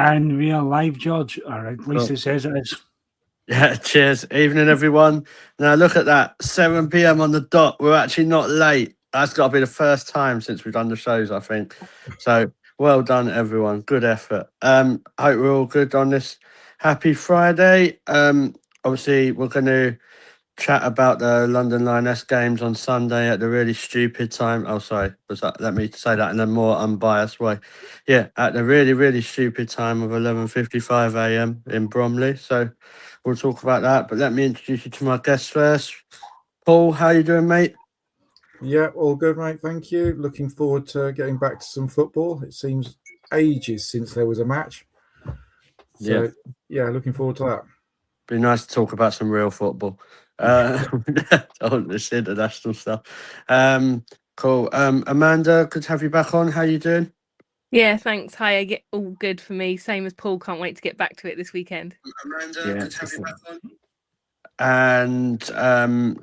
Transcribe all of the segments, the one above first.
And we are live, George, or at least Cool. it says it is. Yeah, cheers. Evening, everyone. Now, look at that. 7 p.m. on the dot. We're actually not late. That's got to be the first time since we've done the shows, I think. So, well done, everyone. Good effort. Hope we're all good on this happy Friday. Obviously, we're going to chat about the London Lioness games on Sunday at the really stupid time. Oh, sorry. Let me say that in a more unbiased way. Yeah, at the really, really stupid time of 11:55 a.m. in Bromley. So we'll talk about that. But let me introduce you to my guests first. Paul, how you doing, mate? Yeah, all good, mate. Thank you. Looking forward to getting back to some football. It seems ages since there was a match. So, yeah, looking forward to that. Be nice to talk about some real football. On this international stuff. Cool. Amanda, good to have you back on. How you doing? Yeah, thanks. Hi, I get all good for me. Same as Paul. Can't wait to get back to it this weekend. Amanda, good to have you back on. And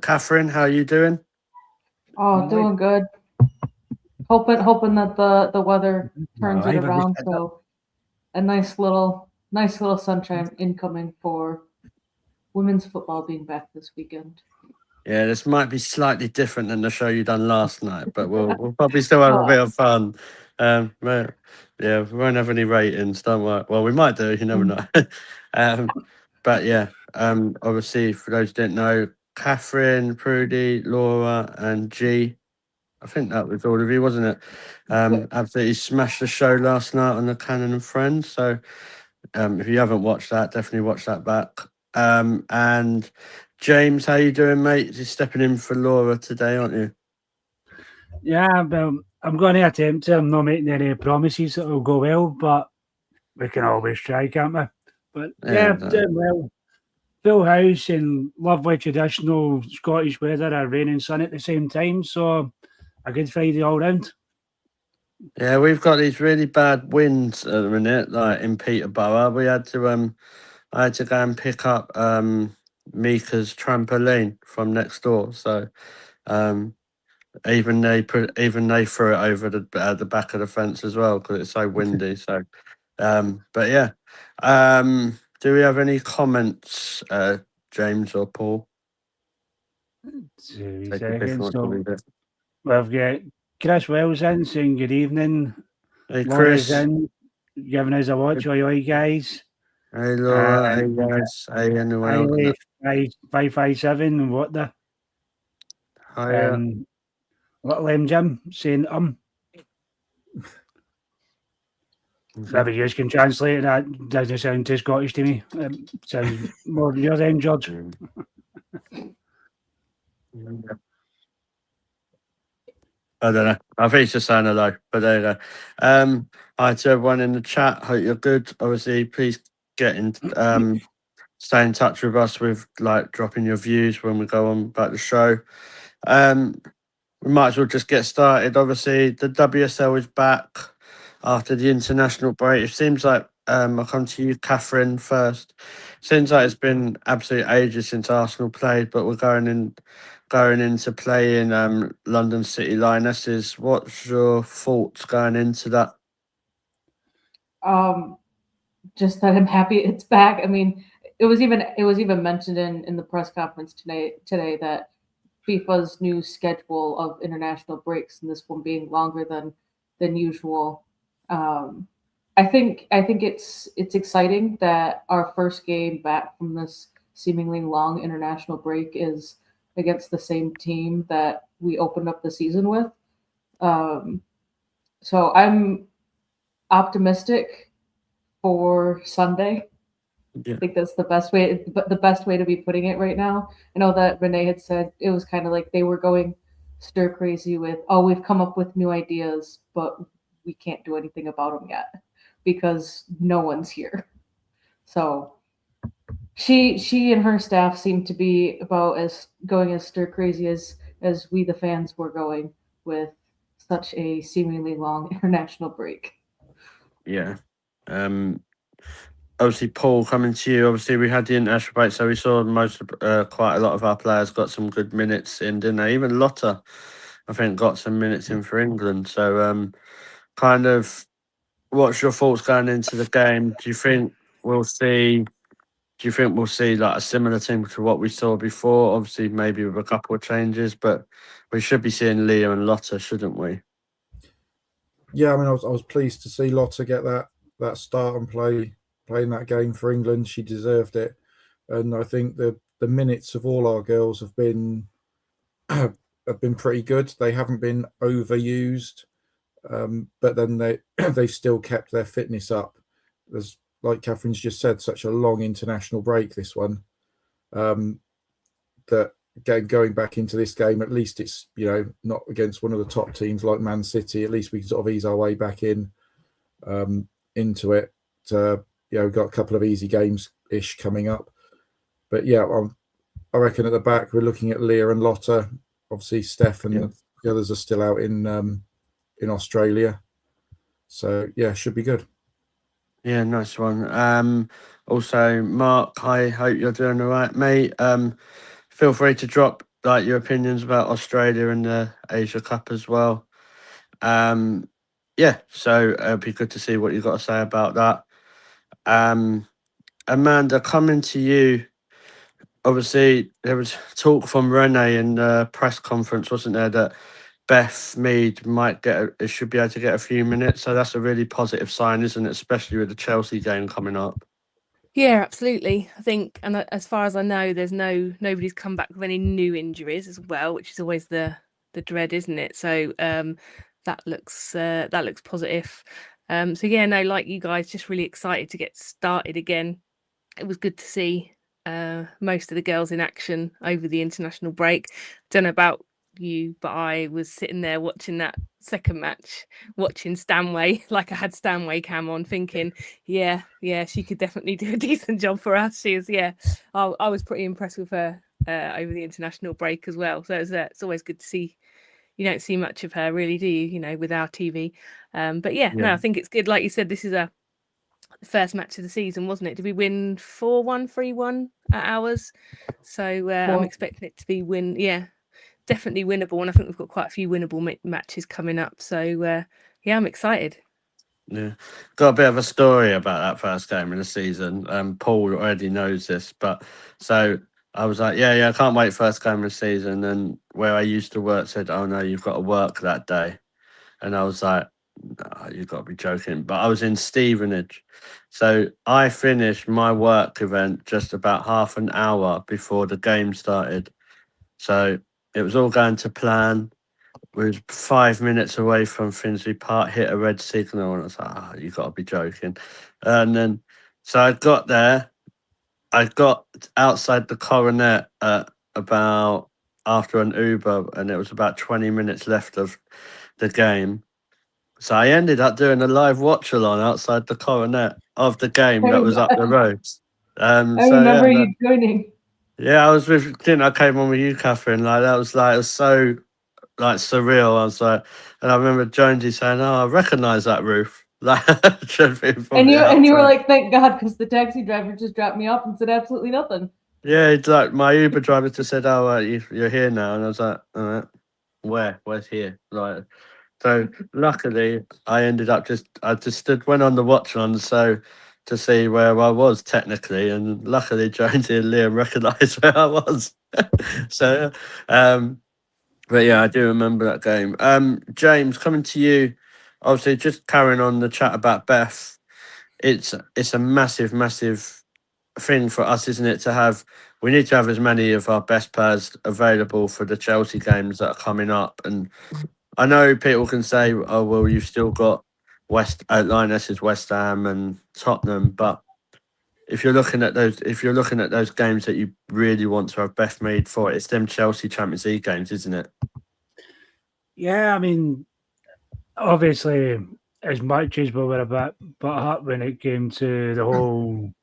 Catherine, how are you doing? Oh, doing good. Hoping that the weather turns it around. So a nice little sunshine incoming for women's football being back this weekend. Yeah, this might be slightly different than the show you done last night, but we'll probably still have a bit of fun. But yeah, we won't have any ratings, don't worry. Well, we might do, you never know. But yeah, obviously, for those who didn't know, Catherine, Prudy, Laura, and G, I think that was all of you, wasn't it? Absolutely smashed the show last night on the Cannon and Friends. So if you haven't watched that, definitely watch that back. And James, how you doing, mate? You're stepping in for Laura today, aren't you? Yeah, well, I'm going to attempt to. I'm not making any promises that it'll go well, but we can always try, can't we? But yeah, doing well. Full house and lovely traditional Scottish weather, a rain and sun at the same time. So a good Friday all round. Yeah, we've got these really bad winds at the minute, like in Peterborough. I had to go and pick up Mika's trampoline from next door. So even they threw it over the back of the fence as well because it's so windy. So, but yeah, do we have any comments, James or Paul? 2 seconds. We've got Chris Wells in saying good evening. Hey, Laura's Chris. in, giving us a watch. All right, guys. Hey, Laura. Hey, guys. Hey, anyone. 557. What the? Hiya. Little M Jim saying Maybe you can translate that. Doesn't sound too Scottish to me. Sounds more your end, George. I don't know. I think it's just saying hello, but there you go. Hi to everyone in the chat. Hope you're good. Obviously, please get in, stay in touch with us with like dropping your views when we go on about the show. We might as well just get started. Obviously, the WSL is back after the international break. It seems like I'll come to you, Catherine, first. Seems like it's been absolute ages since Arsenal played, but we're going into playing London City Lionesses. What's your thoughts going into that? Just that I'm happy it's back. I mean, it was even mentioned in the press conference today that FIFA's new schedule of international breaks and this one being longer than usual. I think it's exciting that our first game back from this seemingly long international break is against the same team that we opened up the season with. So I'm optimistic for Sunday. Yeah. I think that's the best way to be putting it right now. I know that Renee had said it was kind of like they were going stir crazy with, oh, we've come up with new ideas, but we can't do anything about them yet because no one's here. So she and her staff seem to be about as going as stir crazy as we the fans were going with such a seemingly long international break. Yeah. Obviously, Paul, coming to you. Obviously, we had the international break, so we saw quite a lot of our players got some good minutes in, didn't they? Even Lotta, I think, got some minutes in for England. So, kind of, what's your thoughts going into the game? Do you think we'll see? Do you think we'll see like a similar team to what we saw before? Obviously, maybe with a couple of changes, but we should be seeing Leah and Lotta, shouldn't we? Yeah, I mean, I was pleased to see Lotta get that start and playing that game for England. She deserved it, and I think the minutes of all our girls have been pretty good. They haven't been overused, but then they still kept their fitness up. There's, like Catherine's just said, such a long international break, this one, that going back into this game, at least it's, not against one of the top teams like Man City. At least we can sort of ease our way back into it. We've got a couple of easy games-ish coming up. But yeah, I reckon at the back we're looking at Leah and Lotta. Obviously, Steph and the others are still out in Australia. So yeah, should be good. Yeah, nice one. Also, Mark, I hope you're doing all right, mate. Feel free to drop like your opinions about Australia and the Asia Cup as well. Yeah, so it'd be good to see what you've got to say about that. Amanda, coming to you. Obviously, there was talk from Renee in the press conference, wasn't there, that Beth Mead should be able to get a few minutes. So that's a really positive sign, isn't it? Especially with the Chelsea game coming up. Yeah, absolutely. I think, and as far as I know, there's nobody's come back with any new injuries as well, which is always the dread, isn't it? So that looks positive. So yeah, no, like you guys, just really excited to get started again. It was good to see most of the girls in action over the international break. Don't know about you, but I was sitting there watching that second match, watching Stanway, like I had Stanway cam on, thinking, yeah, she could definitely do a decent job for us. She is, I was pretty impressed with her over the international break as well. So it's always good to see. You don't see much of her, really, do you? With our TV. But no, I think it's good. Like you said, this is the first match of the season, wasn't it? Did we win 4-1, 3-1 at ours? So I'm expecting it to be definitely winnable, and I think we've got quite a few winnable matches coming up. So I'm excited. Yeah, got a bit of a story about that first game of the season. Paul already knows this, but so I was like, yeah, I can't wait first game of the season. And where I used to work said, oh no, you've got to work that day, and I was like, no, you've got to be joking. But I was in Stevenage, so I finished my work event just about half an hour before the game started. So it was all going to plan. We was 5 minutes away from Finsbury Park, hit a red signal, and I was like, you got to be joking. And then, so I got there. I got outside the Coronet at about after an Uber, and it was about 20 minutes left of the game. So I ended up doing a live watch-along outside the Coronet of the game that was up the road. I remember you joining. Yeah, I was with. I came on with you, Catherine. It was so surreal. I was like, and I remember Jonesy saying, "Oh, I recognise that roof." And you were like, "Thank God," because the taxi driver just dropped me off and said absolutely nothing. Yeah, it's like my Uber driver just said, "Oh, you're here now," and I was like, "All right, where's here?" So luckily, I just went on the watch on to see where I was technically, and luckily Jonesy and Liam recognised where I was. So, but yeah, I do remember that game. James, coming to you, obviously just carrying on the chat about Beth. It's a massive thing for us, isn't it? We need to have as many of our best players available for the Chelsea games that are coming up, and I know people can say, "Oh, well, you've still got Lionesses, West Ham, and Tottenham," but if you're looking at those games that you really want to have Beth Mead for, it's them Chelsea Champions League games, isn't it? Yeah, I mean, obviously, as much as we were a bit up when it came to the whole,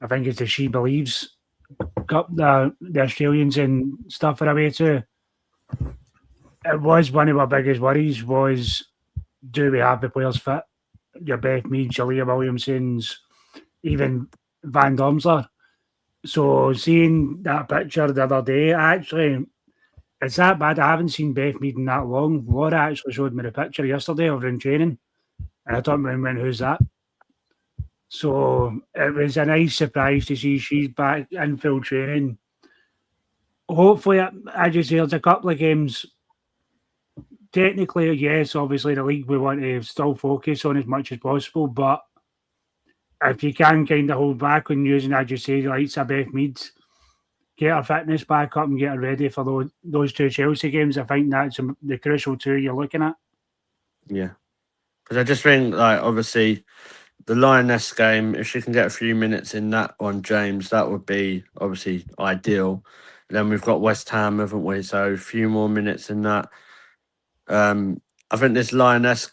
I think it's the She Believes Cup, the Australians and stuff are away to. It was one of our biggest worries was, do we have the players fit? Your Beth Mead, Leah Williamsons, even Van Domsler. So seeing that picture the other day, actually, it's that bad. I haven't seen Beth Mead in that long. Laura actually showed me the picture yesterday of her in training. And I turned around and went, who's that? So it was a nice surprise to see she's back in full training. Hopefully, as you say, there's a couple of games. Technically, yes, obviously the league we want to still focus on as much as possible, but if you can kind of hold back on using, as you say, the likes of Beth Meads, get her fitness back up and get her ready for those two Chelsea games, I think that's the crucial two you're looking at. Yeah. Because I just think, like, obviously, the Lioness game, if she can get a few minutes in that one, James, that would be obviously ideal. And then we've got West Ham, haven't we? So a few more minutes in that. I think this Lioness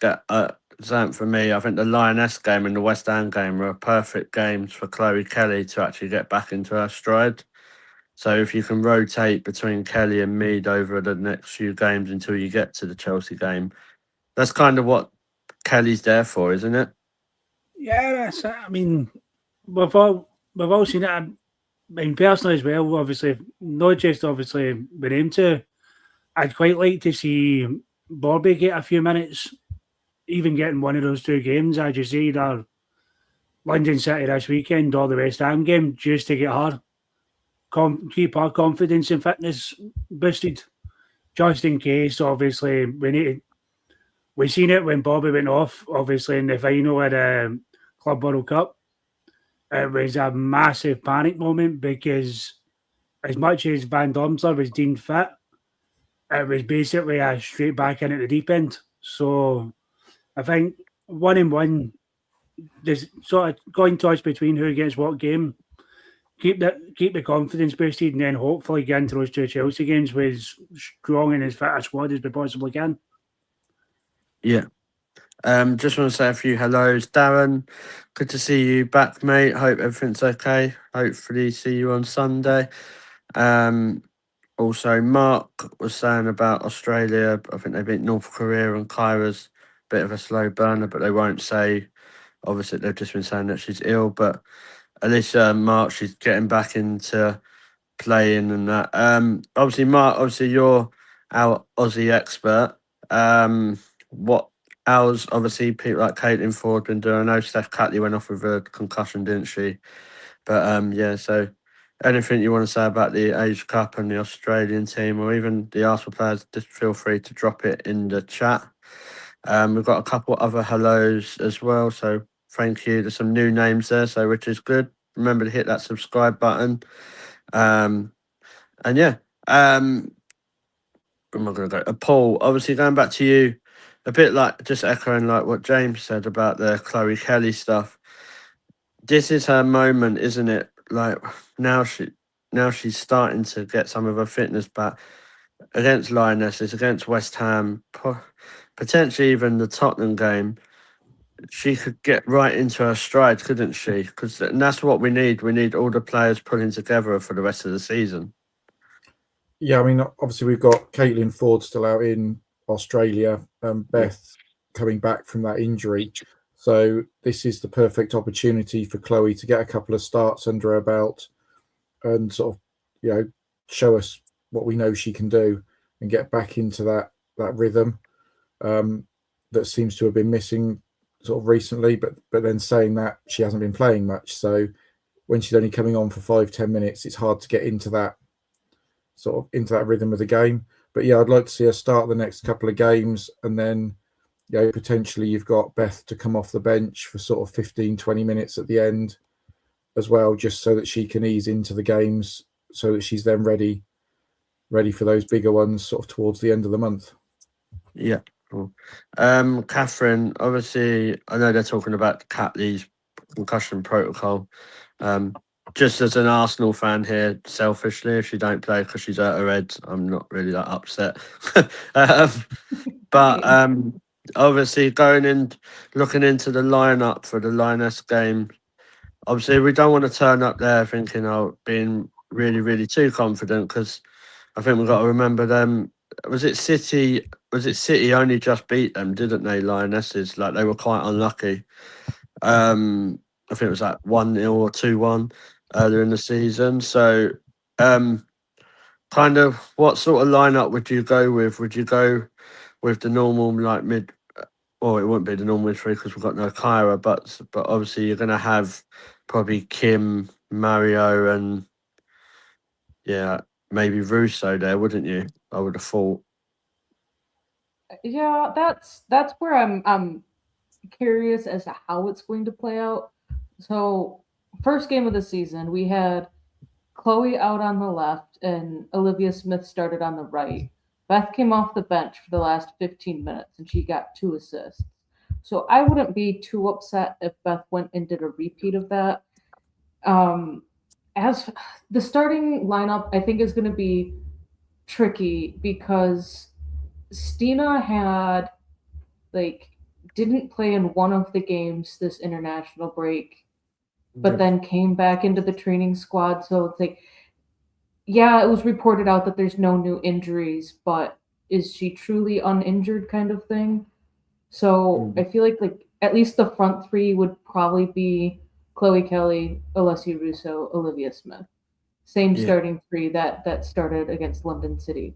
something for me, I think the Lioness game and the West Ham game are perfect games for Chloe Kelly to actually get back into her stride. So if you can rotate between Kelly and Mead over the next few games until you get to the Chelsea game, that's kind of what Kelly's there for, isn't it? Yeah, that's it. I mean, we've all seen it. I mean, personally as well, obviously, not just obviously with him too. I'd quite like to see Bobby get a few minutes, even getting one of those two games, as you say, either London City this weekend or the West Ham game, just to get her keep her confidence and fitness boosted, just in case. Obviously, we seen it when Bobby went off. Obviously, in the final of the Club World Cup, it was a massive panic moment because as much as Van Domsler was deemed fit, it was basically a straight back in at the deep end. So I think 1-1, there's sort of coin toss between who gets what game. Keep the confidence boosted, and then hopefully get into those two Chelsea games with as strong and as fit a squad as we possibly can. Yeah. Just want to say a few hellos. Darren, good to see you back, mate. Hope everything's okay. Hopefully see you on Sunday. Also, Mark was saying about Australia. I think they beat North Korea and Kyra's a bit of a slow burner, but they won't say. Obviously, they've just been saying that she's ill, but at least Mark, she's getting back into playing and that. Obviously, Mark, you're our Aussie expert. How's obviously people like Caitlin Ford been doing? I know Steph Catley went off with a concussion, didn't she? But yeah, so anything you want to say about the Age Cup and the Australian team, or even the Arsenal players, just feel free to drop it in the chat. We've got a couple other hellos as well, so thank you. There's some new names there, so which is good. Remember to hit that subscribe button. And yeah, where am I going to go? Paul, obviously going back to you, a bit like just echoing like what James said about the Chloe Kelly stuff. This is her moment, isn't it? Like now she's starting to get some of her fitness back against Lionesses, against West Ham, potentially even the Tottenham game. She could get right into her stride, couldn't she? Because that's what we need. We need all the players pulling together for the rest of the season. Yeah, I mean, obviously we've got Caitlin Ford still out in Australia, Beth coming back from that injury. So this is the perfect opportunity for Chloe to get a couple of starts under her belt and sort of, show us what we know she can do and get back into that rhythm that seems to have been missing sort of recently. But then saying that, she hasn't been playing much. So when she's only coming on for 5-10 minutes, it's hard to get into that rhythm of the game. But yeah, I'd like to see her start the next couple of games, and then potentially you've got Beth to come off the bench for sort of 15-20 minutes at the end as well, just so that she can ease into the games, so that she's then ready for those bigger ones sort of towards the end of the month. Yeah, cool. Catherine, obviously I know they're talking about Catley's concussion protocol. Just as an Arsenal fan here, selfishly, if she don't play because she's at her head, I'm not really that upset. But obviously going in, looking into the lineup for the Lioness game, obviously we don't want to turn up there thinking, being really, really too confident, because I think we've got to remember them. Was it City? City only just beat them, didn't they, Lionesses? Like they were quite unlucky. I think it was like 1-0 or 2-1 earlier in the season. So, kind of, what sort of lineup would you go with? Would you go with the normal like Well, it wouldn't be the normal three because we've got no Kyra, but obviously you're going to have probably Kim, Mario, and maybe Russo there, wouldn't you? I would have thought. Yeah, that's where I'm curious as to how it's going to play out. So, first game of the season, we had Chloe out on the left and Olivia Smith started on the right. Beth came off the bench for the last 15 minutes and she got 2 assists. So I wouldn't be too upset if Beth went and did a repeat of that. As the starting lineup, I think is going to be tricky because Stina didn't play in one of the games this international break, but then came back into the training squad. So it's like, yeah, it was reported out that there's no new injuries, but is she truly uninjured kind of thing? So I feel like at least the front three would probably be Chloe Kelly, Alessia Russo, Olivia Smith. Same starting three that started against London City.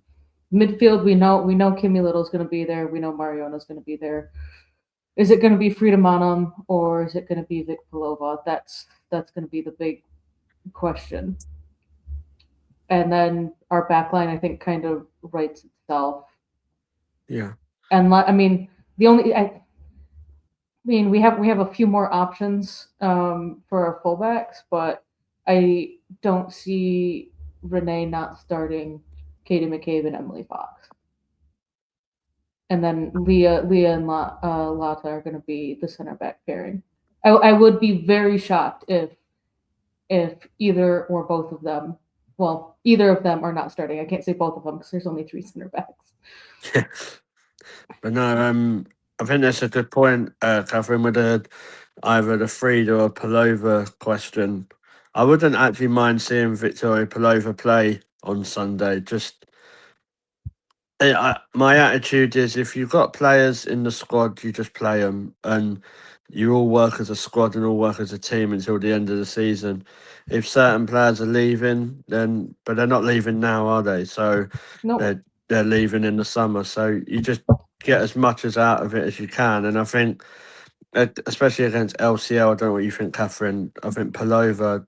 Midfield, we know Kimmy Little's going to be there. We know Mariona's going to be there. Is it going to be Frida Manum or is it going to be Vic Pelova? That's going to be the big question. And then our backline, I think, kind of writes itself. Yeah. And I mean, we have a few more options for our fullbacks, but I don't see Renee not starting Katie McCabe and Emily Fox. And then Leah and Lata are going to be the center back pairing. I would be very shocked if either or both of them, well, either of them are not starting. I can't say both of them because there's only 3 center backs. But no, I think that's a good point, Catherine, with either the Frida or Pelova question. I wouldn't actually mind seeing Victoria Pelova play on Sunday. Just my attitude is if you've got players in the squad, you just play them, and you all work as a squad and all work as a team until the end of the season. If certain players are leaving, but they're not leaving now, are they? So Nope. they're leaving in the summer. So you just get as much out of it as you can. And I think, especially against LCL, I don't know what you think, Catherine. I think Pelova,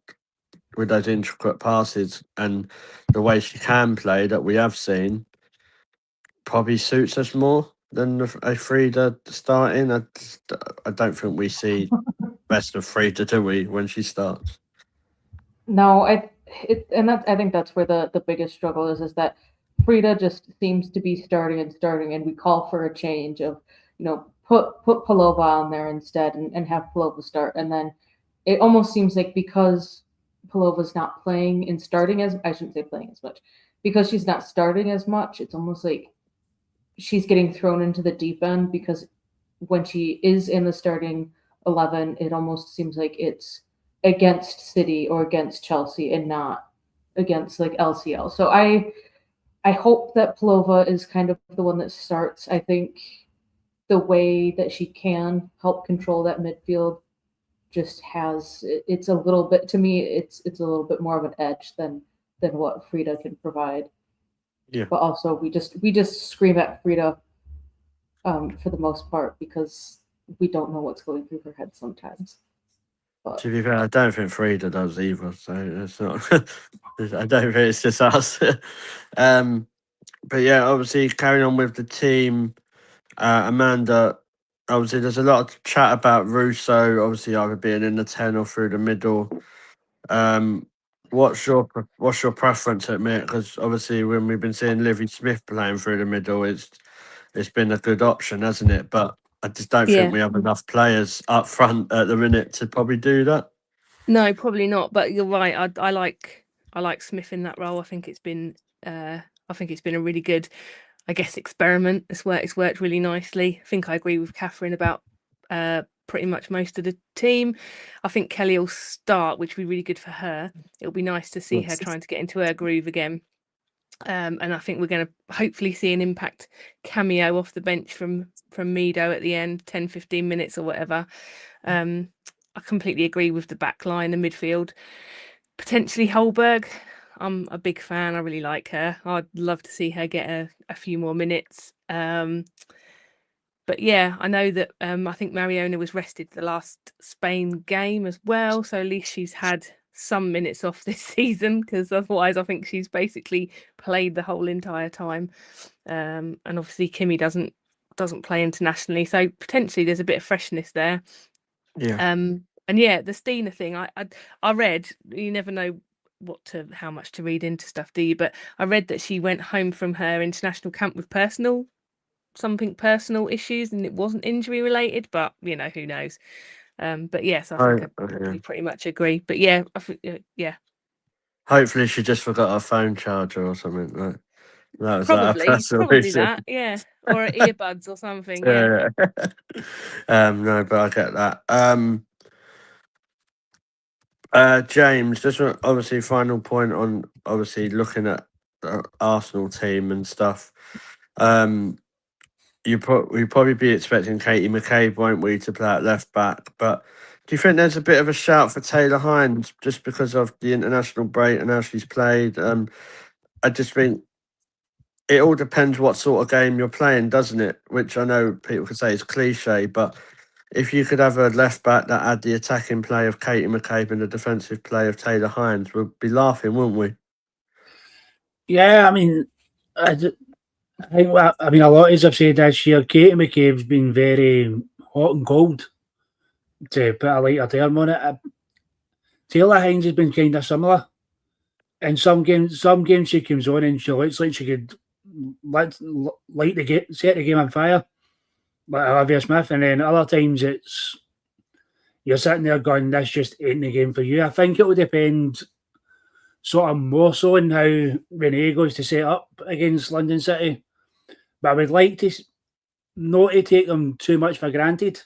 with those intricate passes and the way she can play that we have seen, probably suits us more than a Frida starting. I don't think we see best of Frida, do we, when she starts? No, I think that's where the biggest struggle is that Frida just seems to be starting, and we call for a change of, put Pelova on there instead and have Pelova start. And then it almost seems like because Pelova's not playing and starting I shouldn't say playing as much, because she's not starting as much, it's almost like she's getting thrown into the deep end because when she is in the starting 11, it almost seems like it's against City or against Chelsea and not against LCL. So I hope that Pelova is kind of the one that starts. I think the way that she can help control that midfield just it's a little bit, to me, it's a little bit more of an edge than what Frida can provide. Yeah. But also we just scream at Frida for the most part because we don't know what's going through her head sometimes. But to be fair, I don't think Frida does either, so it's not. I don't think it's just us. But yeah, obviously carrying on with the team, Amanda. Obviously, there's a lot of chat about Russo. Obviously, either being in the 10 or through the middle. What's your preference at minute? Because obviously, when we've been seeing Livy Smith playing through the middle, it's been a good option, hasn't it? But I just don't think we have enough players up front at the minute to probably do that. No, probably not. But you're right. I like Smith in that role. I think it's been a really good, I guess, experiment. It's worked really nicely. I think I agree with Catherine about pretty much most of the team. I think Kelly will start, which will be really good for her. It'll be nice to see her trying to get into her groove again. And I think we're going to hopefully see an impact cameo off the bench from Mido at the end, 10-15 minutes or whatever. I completely agree with the back line, the midfield. Potentially Holberg. I'm a big fan. I really like her. I'd love to see her get a few more minutes. But yeah, I know that I think Mariona was rested the last Spain game as well, so at least she's had some minutes off this season, because otherwise I think she's basically played the whole entire time. And obviously Kimmy doesn't play internationally, so potentially there's a bit of freshness there. Yeah. And yeah, the Stina thing, I read, you never know how much to read into stuff, do you? But I read that she went home from her international camp with personal issues, and it wasn't injury related, but you know, who knows. But yes, I think I probably pretty much agree. But yeah, I think yeah. Hopefully she just forgot her phone charger or something. Like that was Probably reason. that, yeah, or earbuds or something. Yeah. No, but I get that. James, just obviously final point on obviously looking at the Arsenal team and stuff. We probably be expecting Katie McCabe, won't we, to play at left back? But do you think there's a bit of a shout for Taylor Hines just because of the international break and how she's played? I just think it all depends what sort of game you're playing, doesn't it? Which I know people could say is cliche, but if you could have a left back that had the attacking play of Katie McCabe and the defensive play of Taylor Hines, we'd be laughing, wouldn't we? Yeah, I mean, I think a lot as I've said this year, Katie McCabe's been very hot and cold, to put a lighter term on it. Taylor Hines has been kind of similar. In some games she comes on and she looks like she could set the game on fire, like Olivia Smith, and then other times you're sitting there going, this just ain't the game for you. I think it will depend sort of more so on how Renee goes to set up against London City. But I would like to not to take them too much for granted.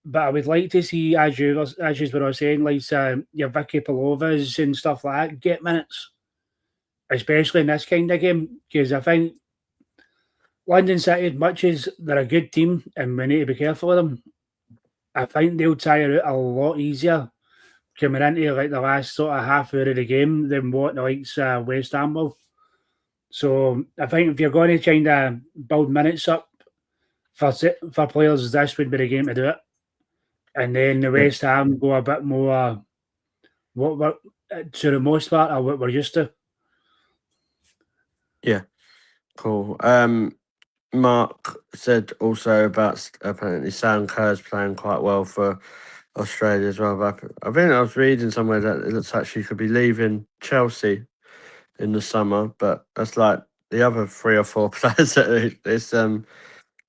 But I would like to see, as you were saying, like your Vicky Palovas and stuff like that, get minutes, especially in this kind of game, because I think London City, as much as they're a good team and we need to be careful of them, I think they'll tire out a lot easier coming into like the last sort of half hour of the game than what the likes West Ham will. So I think if you're going to kind of build minutes up for players, this would be the game to do it. And then the West Ham go a bit more what we're to the most part of what we're used to. Yeah, cool. Mark said also about apparently Sam Kerr's playing quite well for Australia as well. But I think I was reading somewhere that it looks like she could be leaving Chelsea in the summer, but that's like the other 3 or 4 players that it's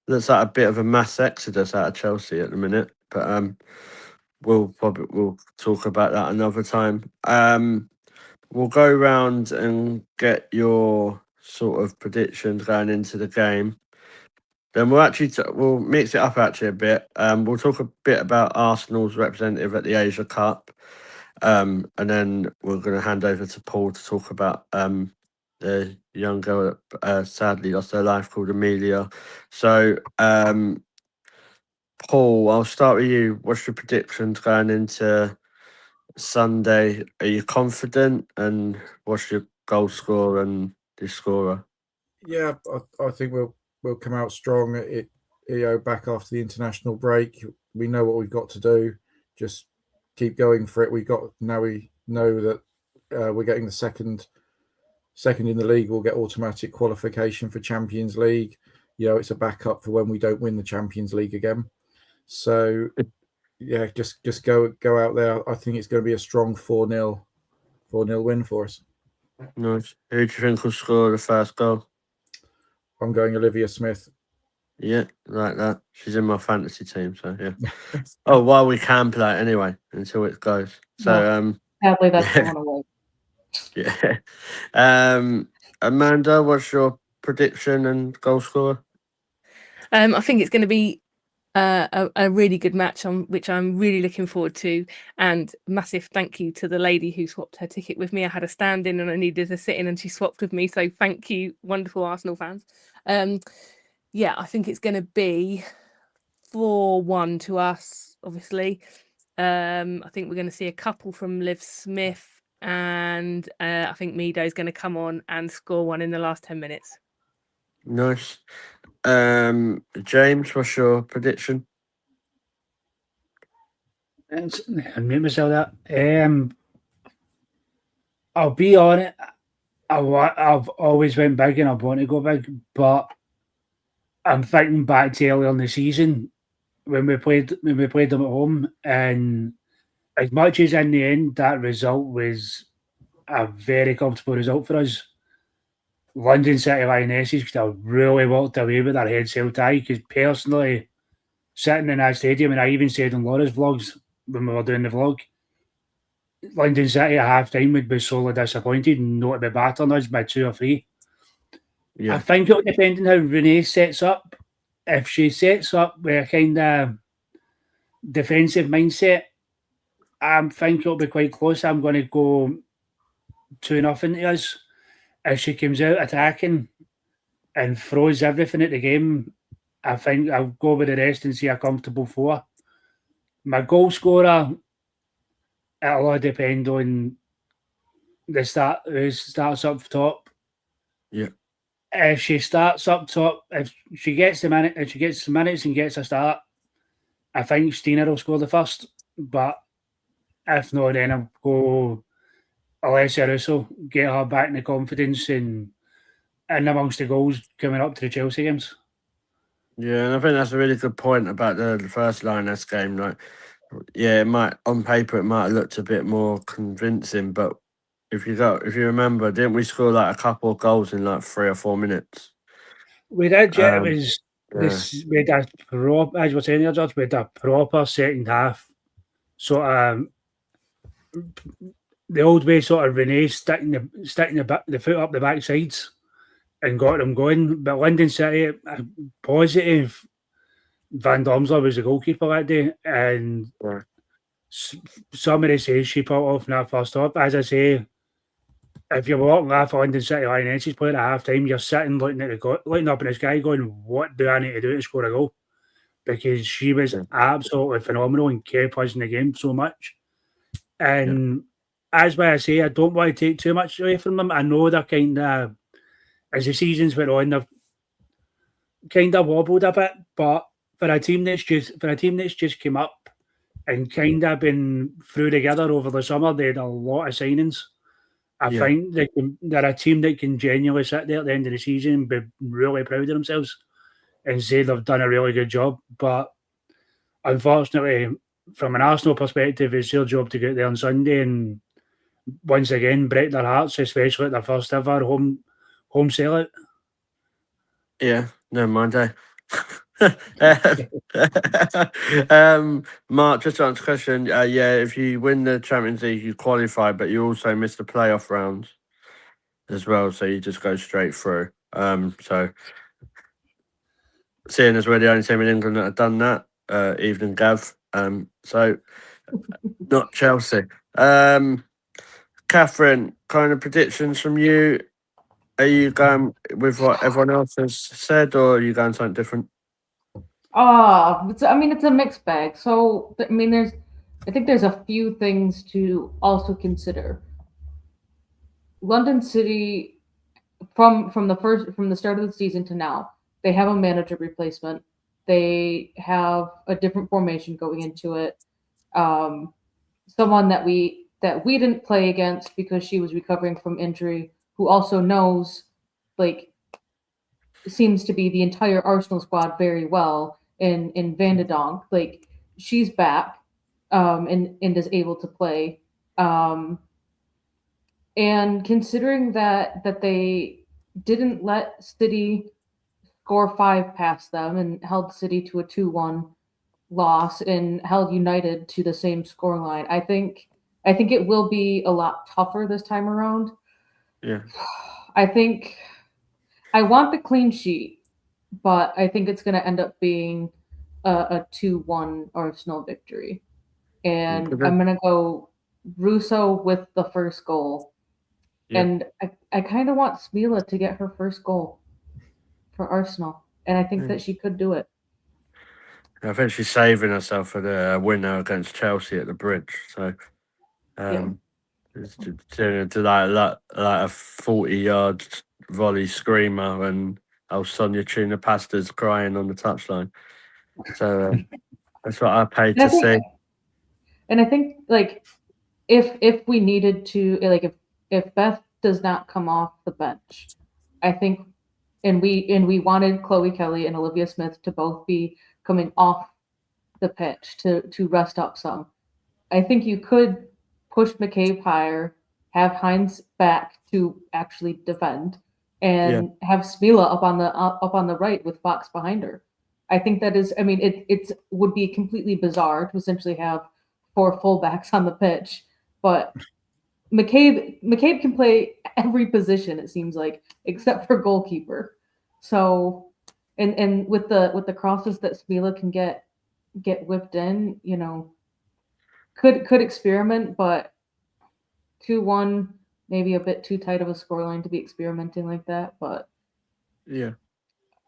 looks like a bit of a mass exodus out of Chelsea at the minute. But we'll talk about that another time. We'll go round and get your sort of predictions going into the game. Then we'll mix it up actually a bit. We'll talk a bit about Arsenal's representative at the Asia Cup, and then we're going to hand over to Paul to talk about the young girl that sadly lost her life called Amelia. So, Paul, I'll start with you. What's your predictions going into Sunday? Are you confident? And what's your goal scorer and the scorer? Yeah, I think we'll come out strong. Back after the international break, we know what we've got to do. Just keep going for it. We know that we're getting the second in the league. We'll get automatic qualification for Champions League. It's a backup for when we don't win the Champions League again. So yeah, just go out there. I think it's going to be a strong 4-0 win for us. Nice. Who do you think will score the first goal? I'm going Olivia Smith. Yeah, like that. She's in my fantasy team, so yeah. Oh, well, we can play it anyway until it goes. So sadly that's going away. Yeah. Amanda, what's your prediction and goal scorer? I think it's going to be a really good match on which I'm really looking forward to, and massive thank you to the lady who swapped her ticket with me. I had a stand in and I needed a sit in and she swapped with me, so thank you, wonderful Arsenal fans. Yeah, I think it's going to be 4-1 to us, obviously. I think we're going to see a couple from Liv Smith, and I think Mido's going to come on and score one in the last 10 minutes. Nice. James, what's your prediction? I made myself that. I'll be on it. I've always went big and I want to go big, but I'm thinking back to earlier in the season when we played them at home, and as much as in the end that result was a very comfortable result for us, London City Lionesses could have really walked away with their heads held high, because personally, sitting in that stadium, and I even said on Laura's vlogs when we were doing the vlog, London City at half time would be sorely disappointed not to be battering us by 2 or 3. I think it'll depend on how Renee sets up. If she sets up with a kind of defensive mindset, I think it'll be quite close. I'm going to go 2-0 to us. If she comes out attacking and throws everything at the game, I think I'll go with the rest and see a comfortable 4. My goal scorer, it'll all depend on who starts up top. Yeah. If she starts up top, if she gets the minutes and gets a start, I think Stina will score the first. But if not, then I'll go Alessia Russo, get her back in the confidence and amongst the goals coming up to the Chelsea games. Yeah, and I think that's a really good point about the first Lioness game. Like, yeah, it might on paper it might have looked a bit more convincing, but if you remember, didn't we score like a couple of goals in like 3 or 4 minutes? We did, yeah. It was this. We had as we're saying here, George, we had a proper second half. Sort the old way, sort of Renee sticking the foot up the back sides and got them going. But London City, positive. Van Domsler was the goalkeeper that day, and some of the saves she put off in that first half. As I say, if you're walking off London City Lionesses playing at half time, you're sitting looking up in the sky going, what do I need to do to score a goal? Because she was absolutely phenomenal and kept us in the game so much. And as why I say, I don't want to take too much away from them. I know they're kind of, as the seasons went on, they've kind of wobbled a bit, but for a team that's just come up and kind of been through together over the summer, they had a lot of signings. I think they're a team that can genuinely sit there at the end of the season and be really proud of themselves and say they've done a really good job. But unfortunately, from an Arsenal perspective, it's their job to get there on Sunday and once again break their hearts, especially at their first ever home sellout. Yeah, never mind, eh? Mark, just to answer the question, if you win the Champions League, you qualify, but you also miss the playoff rounds as well, so you just go straight through. So seeing as we're the only team in England that have done that, evening Gav. So not Chelsea. Catherine, kind of predictions from you. Are you going with what everyone else has said, or are you going something different? It's a mixed bag. So I think there's a few things to also consider. London City, from the start of the season to now, they have a manager replacement. They have a different formation going into it. Someone that we didn't play against because she was recovering from injury, who also knows, seems to be the entire Arsenal squad very well in Van de Donk. Like, she's back and is able to play. And considering that they didn't let City score 5 past them and held City to a 2-1 loss and held United to the same scoreline, I think it will be a lot tougher this time around. Yeah. I think I want the clean sheet, but I think it's going to end up being a 2-1 Arsenal victory. And I'm going to go Russo with the first goal. Yeah. And I kind of want Smila to get her first goal for Arsenal. And I think that she could do it. I think she's saving herself for the winner against Chelsea at the Bridge. So, to like a 40-yard volley screamer and Sonia Tuna Pasta's crying on the touchline. So that's what I paid And to see. And I think like if we needed to, like if Beth does not come off the bench, I think, and we wanted Chloe Kelly and Olivia Smith to both be coming off the pitch to rest up some. I think you could push McCabe higher, have Hines back to actually defend, and have Smila up on the right with Fox behind her. I think that is. I mean, it would be completely bizarre to essentially have 4 fullbacks on the pitch, but McCabe can play every position, it seems like, except for goalkeeper. So, and with the crosses that Smila can get whipped in, could experiment, but 2-1 maybe a bit too tight of a scoreline to be experimenting like that. But yeah,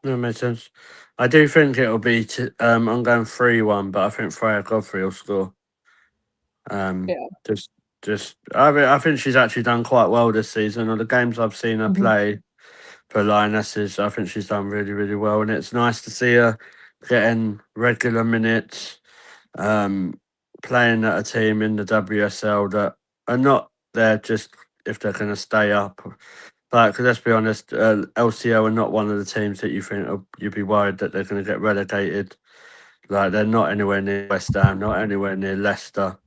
that makes sense. I do think it'll be. I'm going 3-1, but I think Freya Godfrey will score. Just I think she's actually done quite well this season. Or the games I've seen her play for Lionesses, I think she's done really, really well, and it's nice to see her getting regular minutes, playing at a team in the WSL that are not there just if they're going to stay up. But cause let's be honest, LCL are not one of the teams that you think you'd be worried that they're going to get relegated. Like they're not anywhere near West Ham, not anywhere near Leicester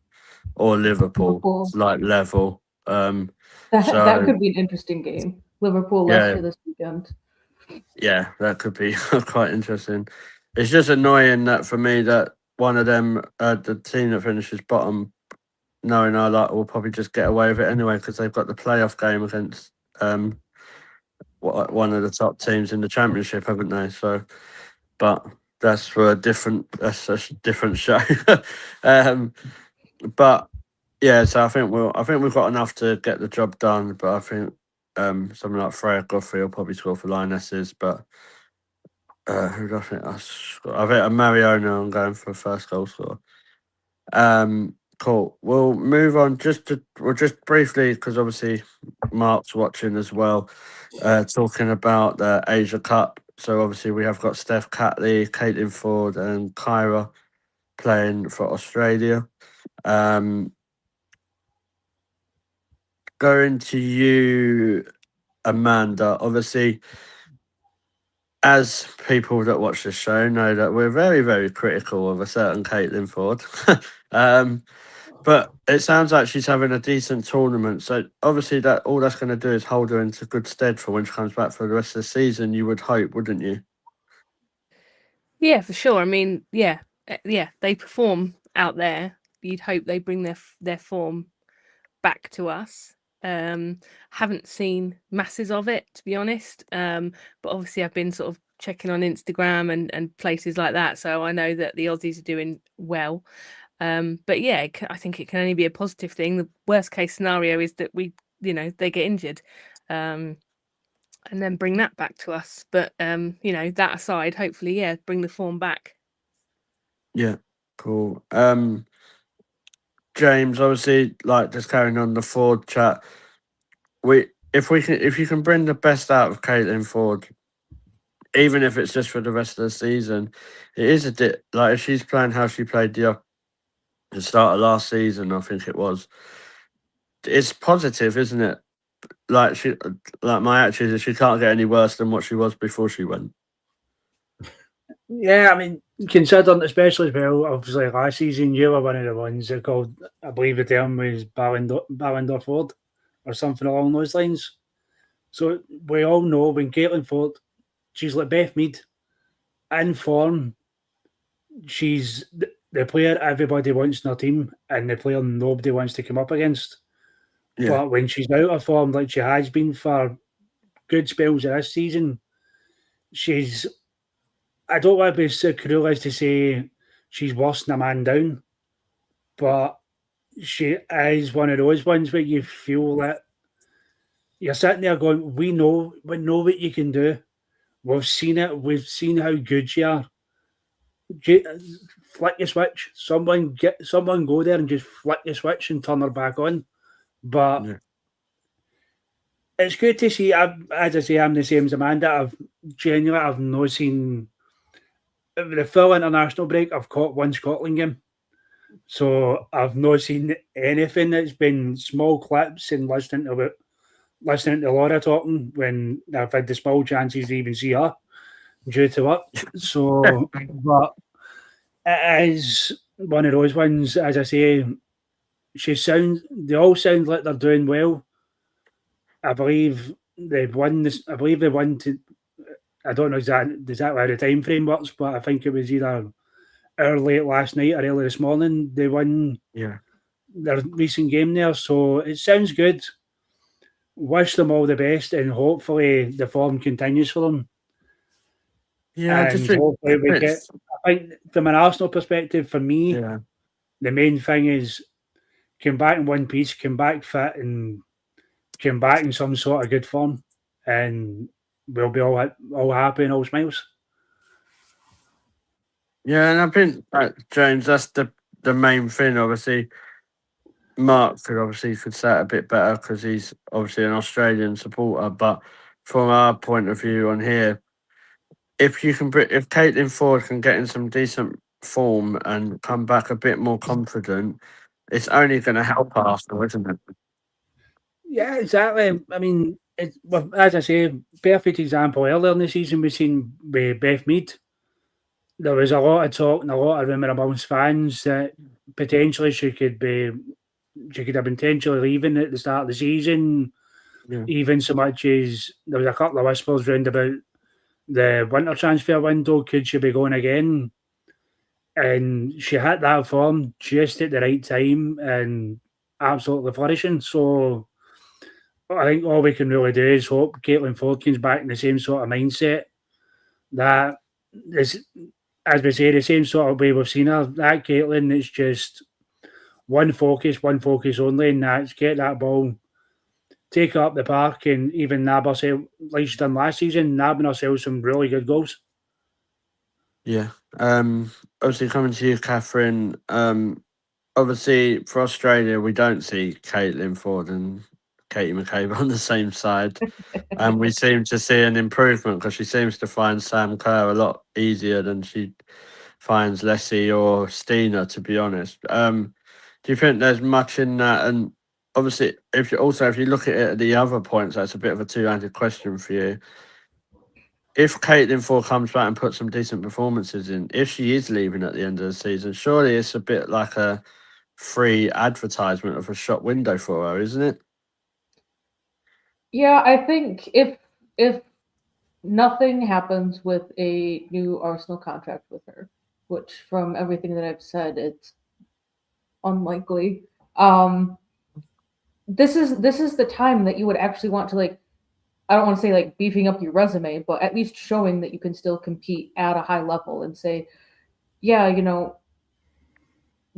or Liverpool. It's like level. that could be an interesting game. Liverpool Leicester this weekend. Yeah, that could be quite interesting. It's just annoying that for me that one of them, the team that finishes bottom, knowing I like will probably just get away with it anyway because they've got the playoff game against one of the top teams in the championship, haven't they? So, but that's for a different show. But yeah, so I think we've got enough to get the job done. But I think something like Freya Godfrey will probably score for Lionesses. But who do I think I think a Mariona. I'm going for a first goal scorer. Cool. We'll move on just briefly because obviously Mark's watching as well. Talking about the Asia Cup. So obviously we have got Steph Catley, Caitlin Ford, and Kyra playing for Australia. Going to you, Amanda. Obviously, as people that watch the show know that we're very, very critical of a certain Caitlin Ford. But it sounds like she's having a decent tournament. So obviously that all that's going to do is hold her into good stead for when she comes back for the rest of the season, you would hope, wouldn't you? Yeah, for sure. I mean, yeah, they perform out there. You'd hope they bring their form back to us. Haven't seen masses of it, to be honest. But obviously I've been sort of checking on Instagram and places like that, so I know that the Aussies are doing well. But yeah, I think it can only be a positive thing. The worst case scenario is that they get injured, and then bring that back to us. But that aside, hopefully, yeah, bring the form back. Yeah, cool. James, obviously, like just carrying on the Ford chat, if you can bring the best out of Caitlin Ford, even if it's just for the rest of the season, it is like if she's playing how she played the start of last season, I think it was. It's positive, isn't it? Like my attitude is she can't get any worse than what she was before she went. Yeah, I mean, considering especially as well, obviously last season you were one of the ones that called, I believe the term was Ballon d'Or Ford or something along those lines. So we all know when Caitlin Ford, she's like Beth Mead, in form, she's the player everybody wants in their team and the player nobody wants to come up against. Yeah. But when she's out of form, like she has been for good spells of this season, I don't want to be so cruel as to say she's worse than a man down, but she is one of those ones where you feel that you're sitting there going, we know what you can do. We've seen it. We've seen how good you are. Flick your switch. Someone go there and just flick your switch and turn her back on. But it's good to see. As I say, I'm the same as Amanda. I've not seen the full international break. I've caught one Scotland game, so I've not seen anything. That's been small clips and listening to Laura talking when I've had the small chances to even see her due to work. So, but it is one of those ones. As I say, they all sound like they're doing well. I believe they've won this. I believe they won to. I don't know exactly how the time frame works, but I think it was either early last night or early this morning. They won their recent game there, so it sounds good. Wish them all the best, and hopefully the form continues for them. Yeah, I just And think hopefully we get. I think from an Arsenal perspective, for me, the main thing is come back in one piece, come back fit, and come back in some sort of good form, and we'll be all happy and all smiles. Yeah, and I think James, that's the main thing. Obviously, Mark could say it a bit better because he's obviously an Australian supporter. But from our point of view on here, if Caitlin Ford can get in some decent form and come back a bit more confident, it's only going to help Arsenal, isn't it? Yeah, exactly. I mean, as I say, perfect example. Earlier in the season, we've seen with Beth Mead. There was a lot of talk and a lot of rumour amongst fans that potentially she could have been potentially leaving at the start of the season. Yeah. Even so much as there was a couple of whispers round about the winter transfer window. Could she be going again? And she hit that form just at the right time and absolutely flourishing. So I think all we can really do is hope Caitlin Ford comes back in the same sort of mindset that is, as we say, the same sort of way we've seen her. That Caitlin is just one focus only, and that's get that ball, take her up the park, and even nab herself, like she done last season, nabbing herself some really good goals. Yeah. Obviously, coming to you, Catherine. Obviously, for Australia, we don't see Caitlin Ford and Katie McCabe on the same side. And we seem to see an improvement because she seems to find Sam Kerr a lot easier than she finds Leslie or Stina, to be honest. Do you think there's much in that? And obviously, if you look at it at the other points, that's a bit of a two-handed question for you. If Caitlin Ford comes back and puts some decent performances in, if she is leaving at the end of the season, surely it's a bit like a free advertisement of a shop window for her, isn't it? Yeah, I think if nothing happens with a new Arsenal contract with her, which from everything that I've said, it's unlikely. This is the time that you would actually want to, like, I don't want to say like beefing up your resume, but at least showing that you can still compete at a high level and say, yeah,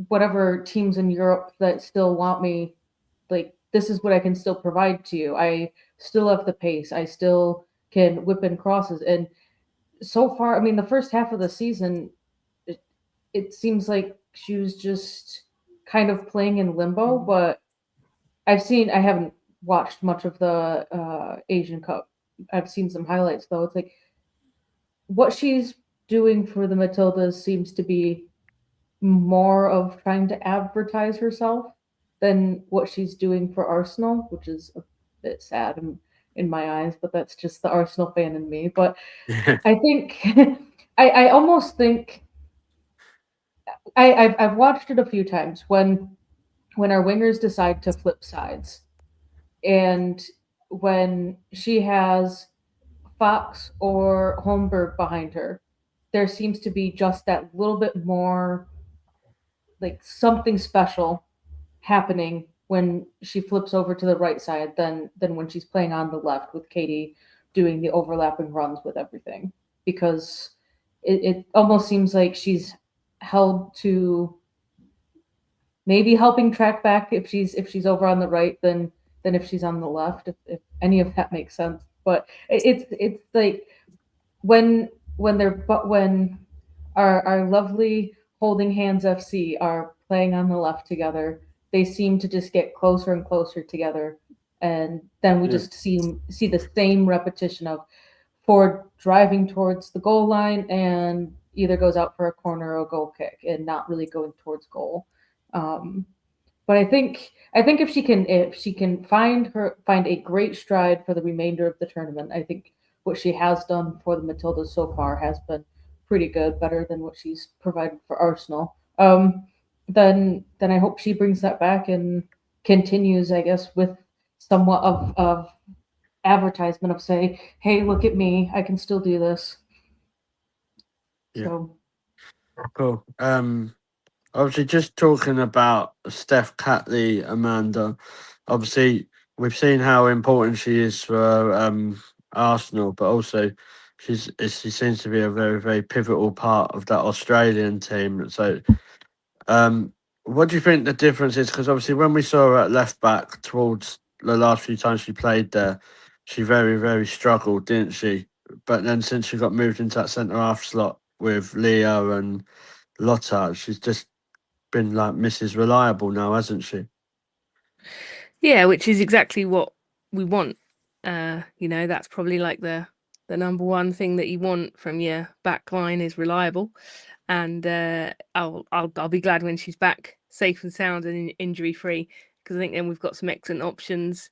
whatever teams in Europe that still want me, like, this is what I can still provide to you. I still have the pace. I still can whip in crosses. And so far, I mean, the first half of the season, it seems like she was just kind of playing in limbo. But I haven't watched much of the Asian Cup. I've seen some highlights, though. It's like what she's doing for the Matildas seems to be more of trying to advertise herself than what she's doing for Arsenal, which is a bit sad in my eyes, but that's just the Arsenal fan in me. But I think I almost think I've watched it a few times when our wingers decide to flip sides, and when she has Fox or Holmberg behind her, there seems to be just that little bit more, like, something special happening when she flips over to the right side than when she's playing on the left with Katie doing the overlapping runs with everything, because it almost seems like she's held to maybe helping track back if she's over on the right than if she's on the left, if any of that makes sense. But it's like when our lovely Holding Hands FC are playing on the left together, they seem to just get closer and closer together and then we just see the same repetition of Ford driving towards the goal line and either goes out for a corner or a goal kick and not really going towards goal. But I think if she can find a great stride for the remainder of the tournament, I think what she has done for the Matildas so far has been pretty good, better than what she's provided for Arsenal. Then I hope she brings that back and continues, I guess, with somewhat of advertisement of say, hey, look at me, I can still do this. Yeah. So Cool. Obviously, just talking about Steph Catley, Amanda. Obviously, we've seen how important she is for Arsenal, but also she seems to be a very, very pivotal part of that Australian team. So, what do you think the difference is? Because obviously, when we saw her at left back towards the last few times she played there, she very, very struggled, didn't she? But then since she got moved into that centre half slot with Leah and Lotta, she's just been like Mrs. Reliable now, hasn't she? Yeah, which is exactly what we want. That's probably like the number one thing that you want from your back line is reliable. And I'll be glad when she's back safe and sound and injury free, because I think then we've got some excellent options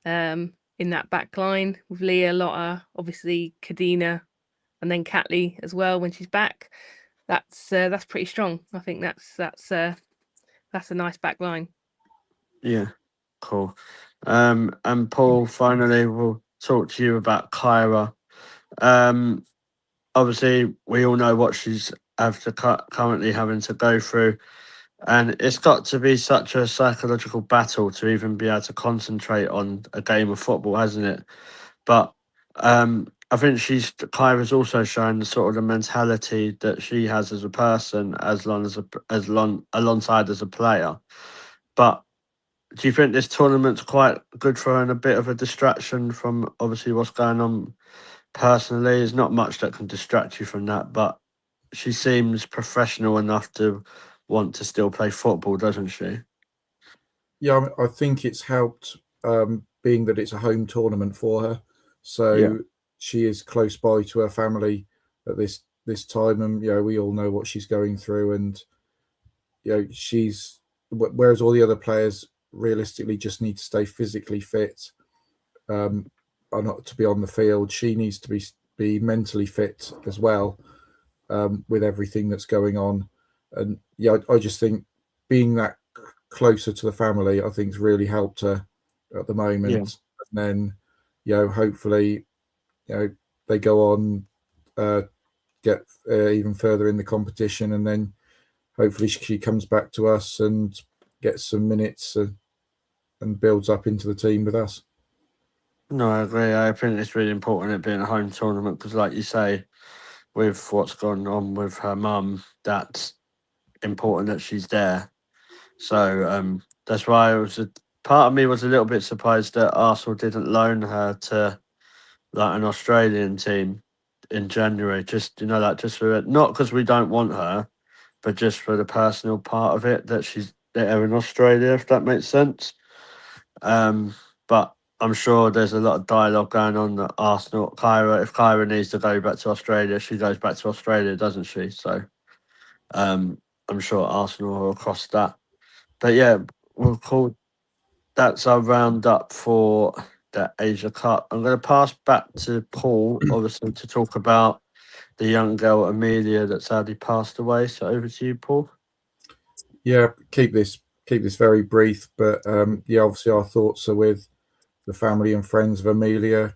in that back line with Leah, Lotta, obviously Kadina, and then Catley as well when she's back. That's pretty strong. I think that's a nice back line. Yeah, cool. And Paul, finally, we'll talk to you about Kyra. Obviously, we all know what she's currently having to go through, and it's got to be such a psychological battle to even be able to concentrate on a game of football, hasn't it? But I think Kyra's also shown the sort of the mentality that she has as a person, alongside as a player. But do you think this tournament's quite good for her and a bit of a distraction from obviously what's going on personally? There's not much that can distract you from that, but she seems professional enough to want to still play football, doesn't she? Yeah, I think it's helped being that it's a home tournament for her. So she is close by to her family at this time, and we all know what she's going through, and she's whereas all the other players realistically just need to stay physically fit, or not to be on the field. She needs to be mentally fit as well, with everything that's going on. And I just think being that closer to the family, I think, has really helped her at the moment. And then, hopefully, they go on, get even further in the competition, and then hopefully she comes back to us and gets some minutes and builds up into the team with us. No, I agree. I think it's really important it being a home tournament because, like you say, with what's gone on with her mum, that's important that she's there. So that's why part of me was a little bit surprised that Arsenal didn't loan her to like an Australian team in January. Just just for it, not because we don't want her, but just for the personal part of it that she's there in Australia, if that makes sense. But I'm sure there's a lot of dialogue going on that Arsenal, if Kyra needs to go back to Australia, she goes back to Australia, doesn't she? So I'm sure Arsenal will cross that. But yeah, we'll call that's our roundup for the Asia Cup. I'm going to pass back to Paul, obviously, to talk about the young girl Amelia that sadly passed away. So over to you, Paul. Yeah, keep this very brief, but obviously our thoughts are with the family and friends of Amelia.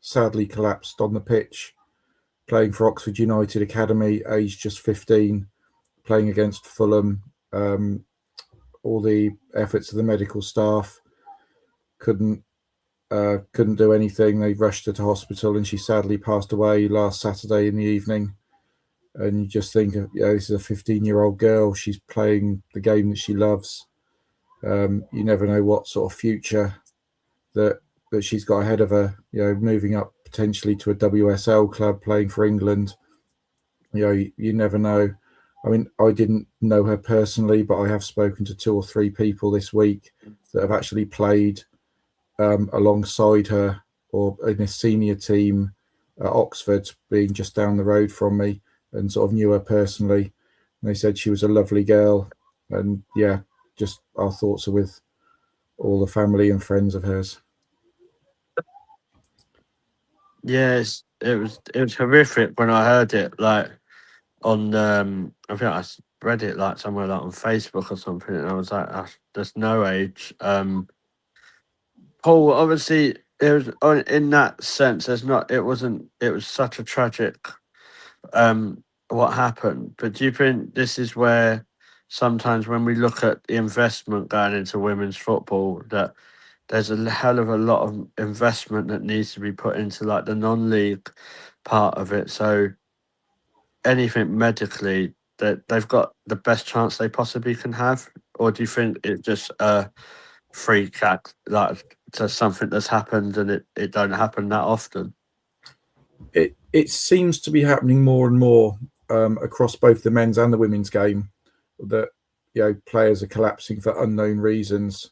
Sadly collapsed on the pitch, playing for Oxford United Academy, aged just 15, playing against Fulham. All the efforts of the medical staff couldn't do anything. They rushed her to hospital, and she sadly passed away last Saturday in the evening. And you just think, this is a 15-year-old girl. She's playing the game that she loves. You never know what sort of future that she's got ahead of her. Moving up potentially to a WSL club, playing for England. You never know. I mean, I didn't know her personally, but I have spoken to 2 or 3 people this week that have actually played alongside her or in a senior team at Oxford, being just down the road from me, and sort of knew her personally. And they said she was a lovely girl, and yeah, just our thoughts are with all the family and friends of hers. Yes, it was horrific when I heard it. Like on, I think I read it like somewhere like on Facebook or something, and I was like, "There's no age." Paul, obviously, it was in that sense. There's not. It wasn't. It was such a tragic. What happened? But do you think this is where sometimes when we look at the investment going into women's football, that there's a hell of a lot of investment that needs to be put into like the non-league part of it. So anything medically that they've got the best chance they possibly can have, or do you think it's just a freak act, like to something that's happened and it don't happen that often? It seems to be happening more and more across both the men's and the women's game, that players are collapsing for unknown reasons.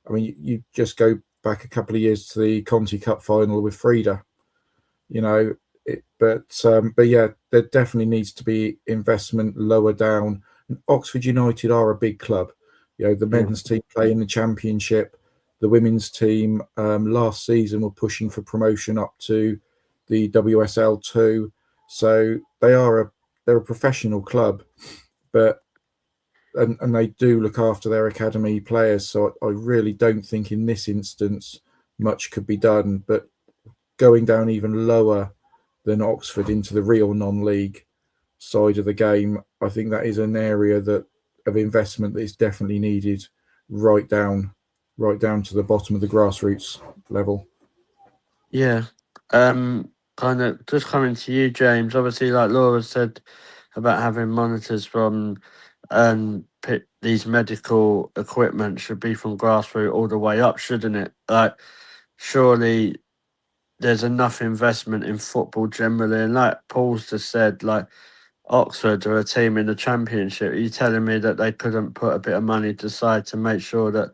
I mean, you just go back a couple of years to the Conti Cup final with Frida, but yeah, there definitely needs to be investment lower down. And Oxford United are a big club. The men's team play in the Championship. The women's team last season were pushing for promotion up to the WSL2. So they're a professional club, but and they do look after their academy players. So I really don't think in this instance much could be done. But going down even lower than Oxford into the real non-league side of the game, I think that is an area of investment that is definitely needed right down to the bottom of the grassroots level. Yeah. Kind of just coming to you, James. Obviously, like Laura said about having monitors from these medical equipment should be from grassroots all the way up, shouldn't it? Like, surely there's enough investment in football generally, and like Paul's just said, like Oxford are a team in the Championship. Are you telling me that they couldn't put a bit of money aside to make sure that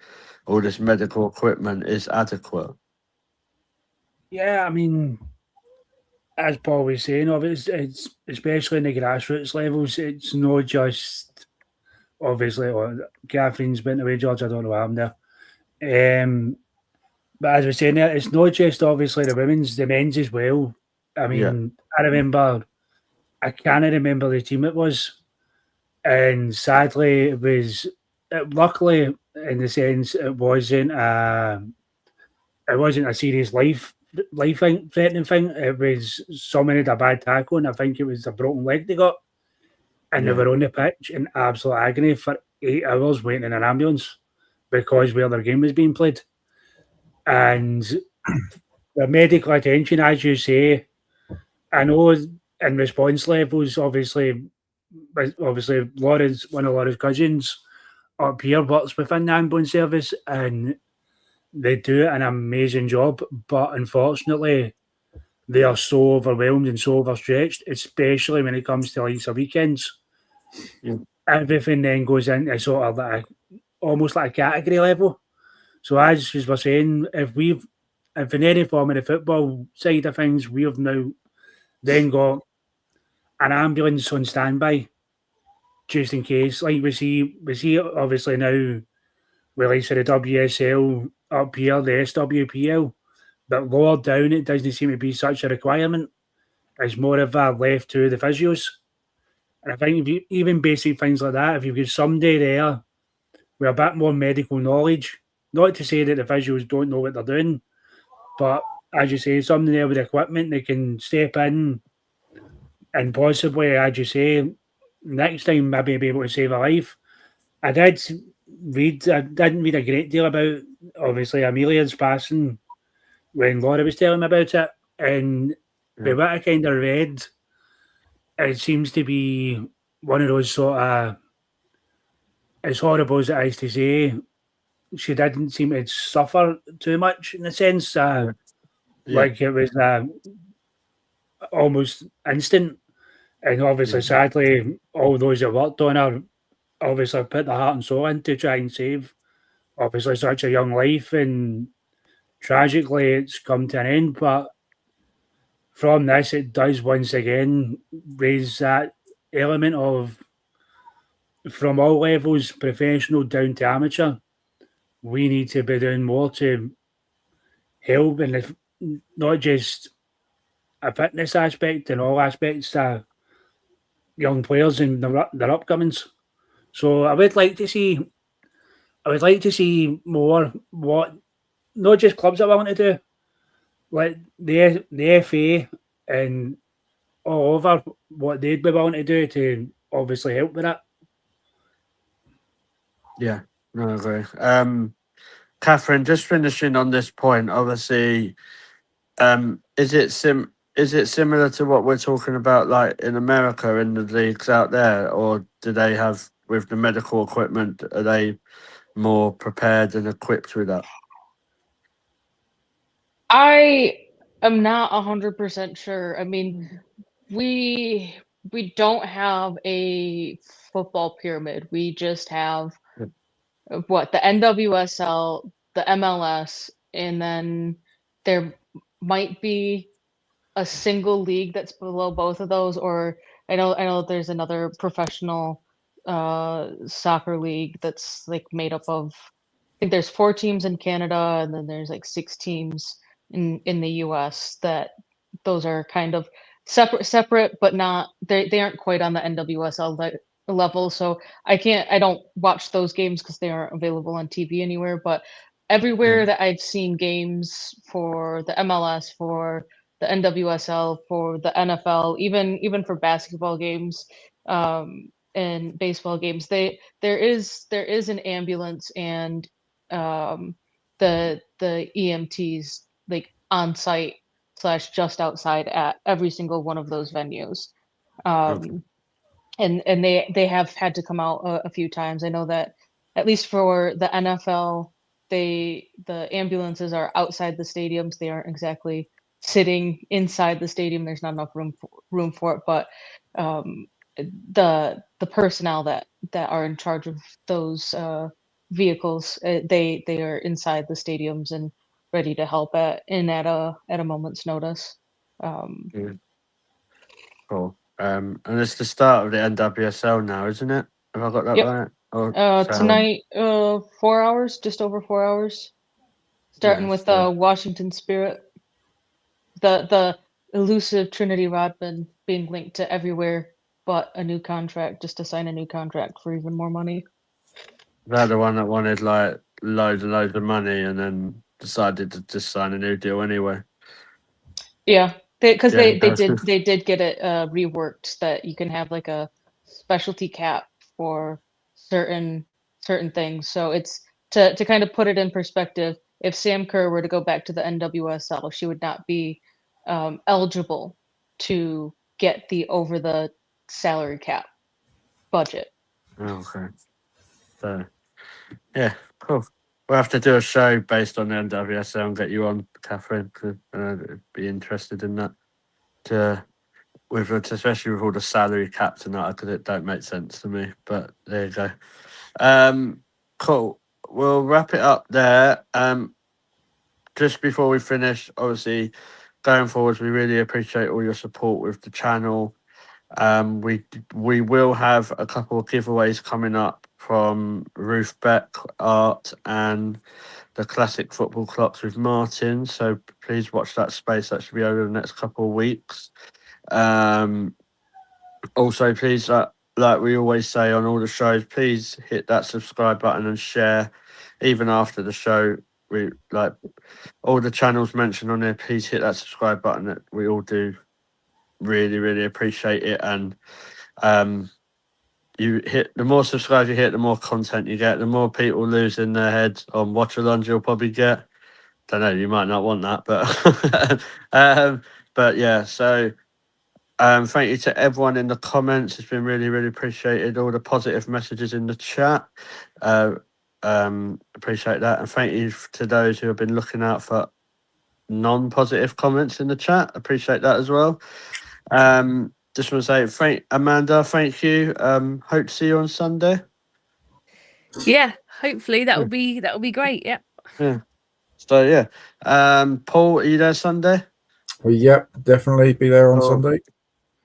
all this medical equipment is adequate? Yeah, I mean, as Paul was saying, it's especially in the grassroots levels. It's not just obviously. Catherine's went away, George. I don't know what happened there. But as we saying there, it's not just obviously the women's, the men's as well. I mean, I can't remember the team it was, and sadly, it was. Luckily, in the sense, it wasn't a serious life-threatening thing. It was someone had a bad tackle, and I think it was a broken leg they got, and they were on the pitch in absolute agony for 8 hours waiting in an ambulance because where their game was being played. And the medical attention, as you say, I know in response levels, obviously, Laura's one of Laura's cousins up here works within the ambulance service, and they do an amazing job. But unfortunately, they are so overwhelmed and so overstretched, especially when it comes to like weekends. Yeah. Everything then goes into sort of like almost like a category level. So as we're saying, if in any form of the football side of things, we've now then got an ambulance on standby just in case. Like we see obviously now with like the WSL up here, the SWPL, but lower down it doesn't seem to be such a requirement. It's more of a left to the physios. And I think if you even basic things like that, if you've got somebody there with a bit more medical knowledge, not to say that the physios don't know what they're doing, but as you say, somebody there with equipment they can step in and possibly, as you say, next time maybe be able to save a life. I didn't read a great deal about obviously Amelia's passing when Laura was telling me about it, and by what I kind of read, it seems to be one of those sort of, as horrible as it is to say, she didn't seem to suffer too much in the sense, like it was almost instant. And obviously, Yeah. sadly, all those that worked on her obviously put their heart and soul in to try and save obviously such a young life, and tragically it's come to an end. But from this, it does once again raise that element of, from all levels, professional down to amateur, we need to be doing more to help, and if not just a fitness aspect and all aspects to young players and their upcomings. So I would like to see more what, not just clubs are willing to do, like the FA and all over, what they'd be willing to do to obviously help with that. Yeah, no, I agree. Catherine, just finishing on this point, obviously, is it similar to what we're talking about, like in America in the leagues out there, or do they have, with the medical equipment, are they more prepared and equipped with that? I am not 100% sure. I mean, we don't have a football pyramid. We just have what, the NWSL, the MLS, and then there might be a single league that's below both of those, or I know there's another professional soccer league that's like made up of, I think there's 4 teams in Canada, and then there's like 6 teams in the US, that those are kind of separate, but not, they aren't quite on the NWSL level. So I don't watch those games because they aren't available on TV anywhere, but everywhere that I've seen games for the MLS, for the NWSL, for the NFL, even for basketball games, and baseball games, there is an ambulance and the EMTs like on site / just outside at every single one of those venues. Okay. And they have had to come out a few times. I know that at least for the NFL, the ambulances are outside the stadiums. They aren't exactly sitting inside the stadium. There's not enough room for it. But the personnel that are in charge of those vehicles, they are inside the stadiums and ready to help at a moment's notice. Yeah. Cool. And it's the start of the NWSL now, isn't it? Have I got that Yep. right? Or Tonight, 4 hours, just over 4 hours, starting with Washington Spirit, the elusive Trinity Rodman being linked to everywhere but a new contract, just to sign a new contract for even more money. They're the one that wanted like loads and loads of money and then decided to just sign a new deal anyway. Yeah, because Yeah, they did get it reworked that you can have like a specialty cap for certain things. So it's to kind of put it in perspective. If Sam Kerr were to go back to the NWSL, she would not be eligible to get the over the salary cap budget. Okay. So, yeah, cool. We'll have to do a show based on the NWSL and get you on, Catherine, because I'd be interested in that. Especially with all the salary caps and that, because it don't make sense to me. But there you go. Cool. We'll wrap it up there. Just before we finish, obviously, going forwards, we really appreciate all your support with the channel. We will have a couple of giveaways coming up from Ruth Beck Art and the Classic Football Clocks with Martin. So please watch that space. That should be over the next couple of weeks. Also, please, like we always say on all the shows, please hit that subscribe button and share. Even after the show, we like all the channels mentioned on there. Please hit that subscribe button. That we all do really, really appreciate it. And you hit, the more subscribers you hit, the more content you get. The more people losing their heads on watch-alongs you'll probably get. Don't know, you might not want that, but yeah. So thank you to everyone in the comments. It's been really, really appreciated. All the positive messages in the chat. Appreciate that, and thank you to those who have been looking out for non-positive comments in the chat. Appreciate that as well. just want to say, Amanda, thank you. Hope to see you on Sunday. Yeah, hopefully that'll be great. Yeah. Yeah. So yeah, Paul, are you there Sunday? Well, yep, definitely be there on Sunday.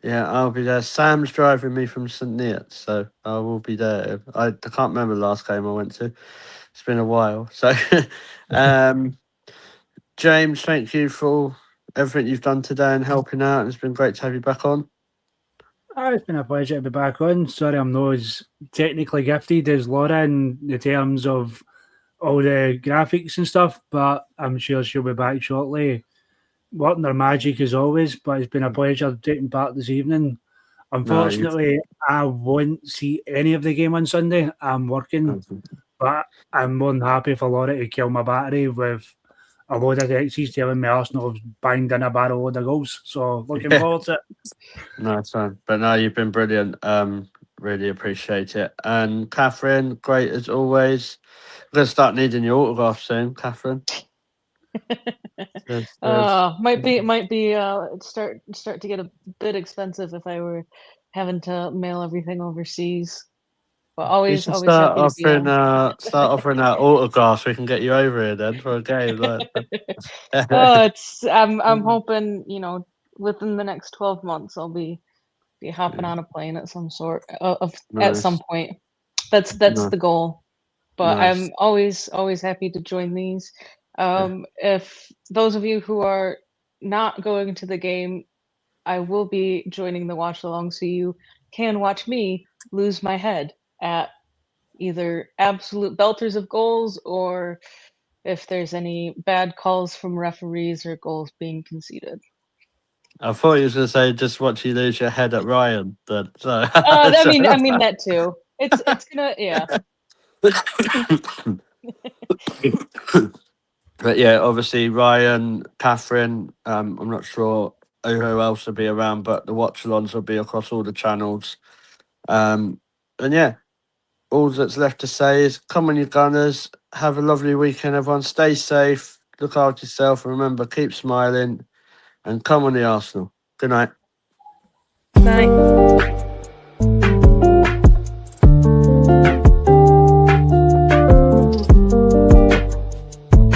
Yeah, I'll be there. Sam's driving me from St. Neots, so I will be there. I can't remember the last game I went to. It's been a while. So, James, thank you for everything you've done today and helping out. It's been great to have you back on. It's been a pleasure to be back on. Sorry I'm not as technically gifted as Laura in the terms of all the graphics and stuff, but I'm sure she'll be back shortly. Working her magic as always, but it's been a pleasure taking part this evening. Unfortunately, I won't see any of the game on Sunday. I'm working, but I'm more than happy for Laura to kill my battery with a load of texts telling me Arsenal have banged in a barrel load of goals. So looking forward to it. Nice one. But no, you've been brilliant. Really appreciate it. And Catherine, great as always. We're gonna start needing your autograph soon, Catherine. Might be start to get a bit expensive if I were having to mail everything overseas. But always happy to be on. Start offering out autographs. We can get you over here then for a game. I'm hoping, within the next 12 months I'll be hopping on a plane at some sort at some point. That's the goal. But Nice. I'm always happy to join these. If those of you who are not going to the game, I will be joining the watch along, so you can watch me lose my head at either absolute belters of goals or if there's any bad calls from referees or goals being conceded. I thought you was going to say just watch you lose your head at Ryan. Then, so. I mean that too. It's gonna, yeah. But yeah, obviously Ryan, Catherine. I'm not sure who else will be around, but the watch-alongs will be across all the channels. And yeah, all that's left to say is come on, you Gunners. Have a lovely weekend, everyone. Stay safe. Look after yourself. And remember, keep smiling. And come on, the Arsenal. Good night. Night.